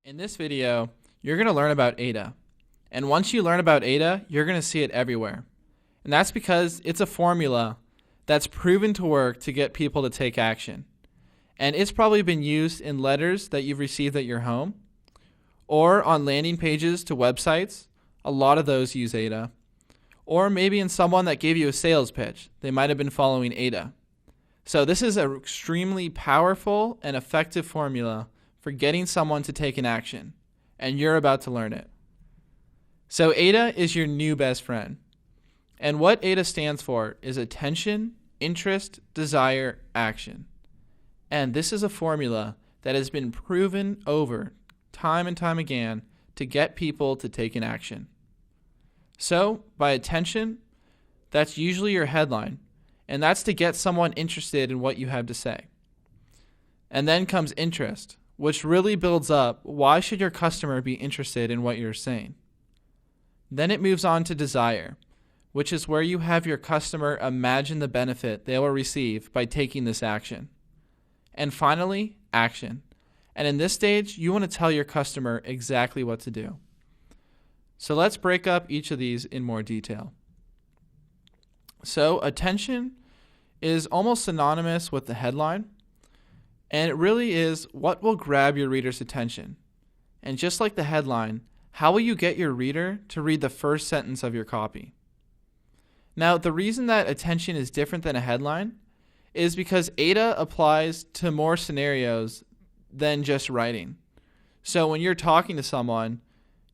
In this video, you're going to learn about AIDA. And once you learn about AIDA, you're going to see it everywhere. And that's because it's a formula that's proven to work to get people to take action. And it's probably been used in letters that you've received at your home or on landing pages to websites. A lot of those use AIDA. Or maybe in someone that gave you a sales pitch. They might have been following AIDA. So this is an extremely powerful and effective formula for getting someone to take an action, and you're about to learn it. So AIDA is your new best friend. And what AIDA stands for is attention, interest, desire, action. And this is a formula that has been proven over time and time again to get people to take an action. So by attention, that's usually your headline, and that's to get someone interested in what you have to say. And then comes interest, which really builds up why should your customer be interested in what you're saying. Then it moves on to desire, which is where you have your customer imagine the benefit they will receive by taking this action. And finally, action. And in this stage, you want to tell your customer exactly what to do. So let's break up each of these in more detail. So attention is almost synonymous with the headline. And it really is what will grab your reader's attention. And just like the headline, how will you get your reader to read the first sentence of your copy? Now, the reason that attention is different than a headline is because AIDA applies to more scenarios than just writing. So when you're talking to someone,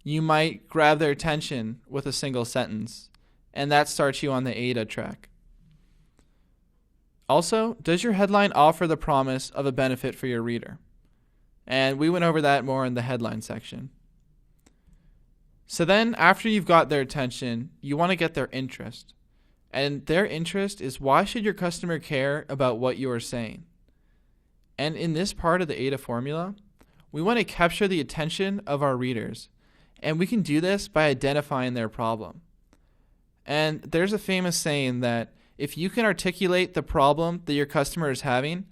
you might grab their attention with a single sentence, and that starts you on the AIDA track. Also, does your headline offer the promise of a benefit for your reader? And we went over that more in the headline section. So then, after you've got their attention, you want to get their interest. And their interest is why should your customer care about what you are saying? And in this part of the AIDA formula, we want to capture the attention of our readers. And we can do this by identifying their problem. And there's a famous saying that if you can articulate the problem that your customer is having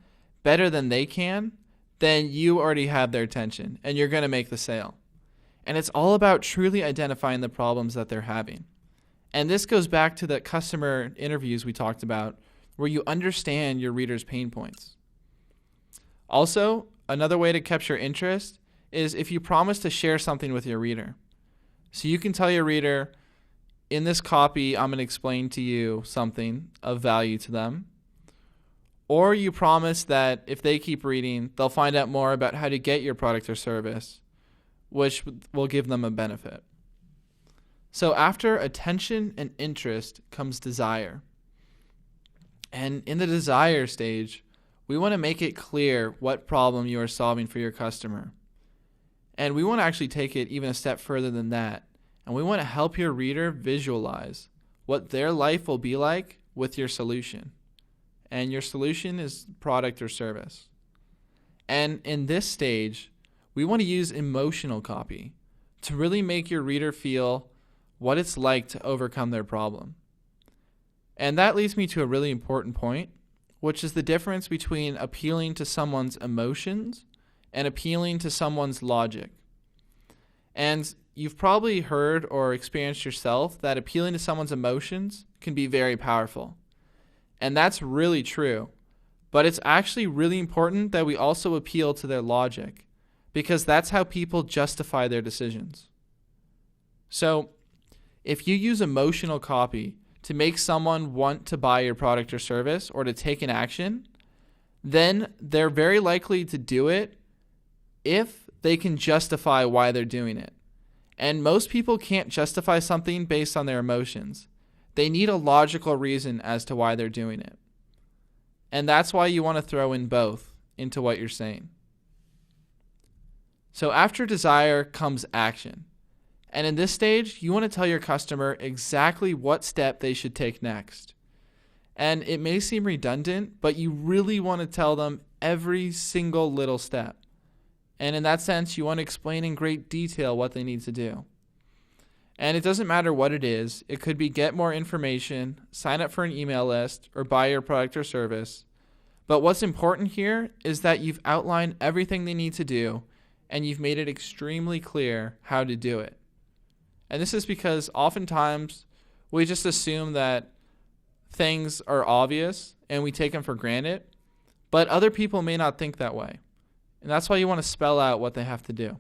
better than they can, then you already have their attention and you're going to make the sale. And it's all about truly identifying the problems that they're having. And this goes back to the customer interviews we talked about, where you understand your reader's pain points. Also, another way to capture interest is if you promise to share something with your reader. So you can tell your reader, in this copy, I'm going to explain to you something of value to them. Or you promise that if they keep reading, they'll find out more about how to get your product or service, which will give them a benefit. So after attention and interest comes desire. And in the desire stage, we want to make it clear what problem you are solving for your customer. And we want to actually take it even a step further than that. And we want to help your reader visualize what their life will be like with your solution. And your solution is product or service. And in this stage, we want to use emotional copy to really make your reader feel what it's like to overcome their problem. And that leads me to a really important point, which is the difference between appealing to someone's emotions and appealing to someone's logic. And you've probably heard or experienced yourself that appealing to someone's emotions can be very powerful. And that's really true. But it's actually really important that we also appeal to their logic, because that's how people justify their decisions. So if you use emotional copy to make someone want to buy your product or service or to take an action, then they're very likely to do it if they can justify why they're doing it. And most people can't justify something based on their emotions. They need a logical reason as to why they're doing it. And that's why you want to throw in both into what you're saying. So after desire comes action. And in this stage, you want to tell your customer exactly what step they should take next. And it may seem redundant, but you really want to tell them every single little step. And in that sense, you want to explain in great detail what they need to do. And it doesn't matter what it is. It could be get more information, sign up for an email list, or buy your product or service. But what's important here is that you've outlined everything they need to do and you've made it extremely clear how to do it. And this is because oftentimes we just assume that things are obvious and we take them for granted, but other people may not think that way. And that's why you want to spell out what they have to do.